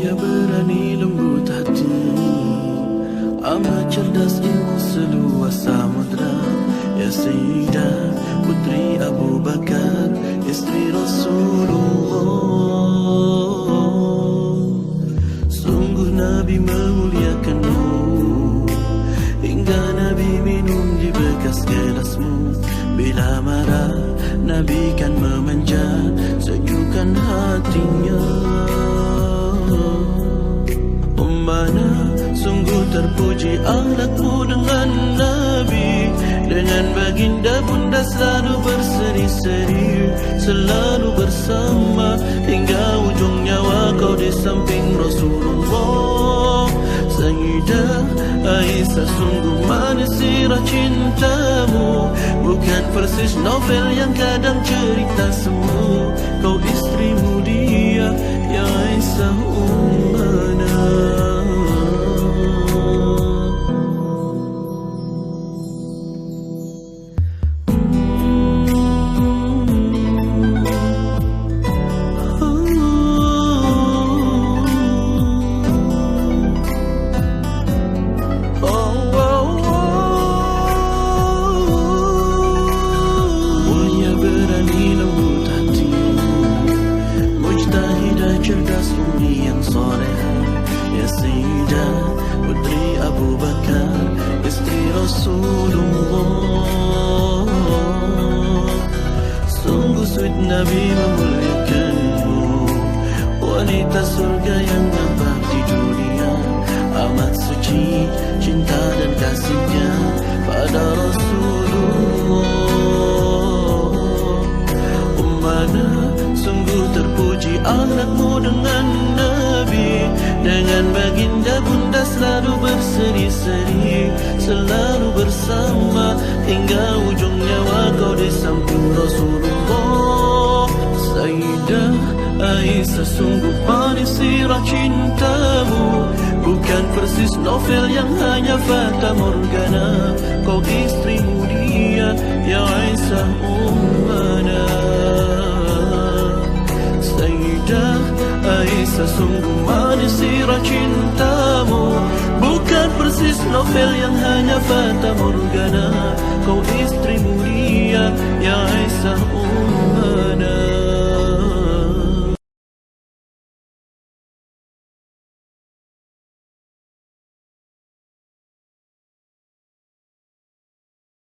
Mulia berani lembut hati, amat cerdas ilmu seluas samudra. Ya Sayyidah Putri Abu Bakar, istri Rasulullah. Sungguh Nabi memuliakanmu, hingga Nabi minum di bekas gelasmu. Bila marah Nabi kan memanja, sejukkan hatinya. Ummana sungguh terpuji akhlakmu dengan Nabi. Dengan baginda bunda selalu berseri-seri, selalu bersama hingga ujung nyawa kau di samping Rasulullah. Sayyidah Aisyah, sungguh manis sirah cintamu, bukan persis novel yang kadang cerita semu. Kau istri mulia, ya Aisyah ummana. Cerdas umi yang soleha, ya Sayyidah Putri Abu Bakar, istri Rasulullah. Sungguh sweet Nabi memuliakanmu, wanita surga yang nampak di dunia. Amat suci cinta dan kasihnya pada Rasulullah. Ummana sungguh terpuji akhlakmu dengan Nabi. Dengan baginda bunda selalu berseri-seri, selalu bersama hingga ujung nyawa kau di samping Rasulullah. Sayyidah Aisyah, sungguh manis sirah cintamu, bukan persis novel yang hanya fata morgana. Kau istri mulia, ya Aisyah ummana. Sayyidah Aisyah, sungguh manis sirah cintamu, bukan persis novel yang hanya fata morgana. Kau istri mulia, ya Aisyah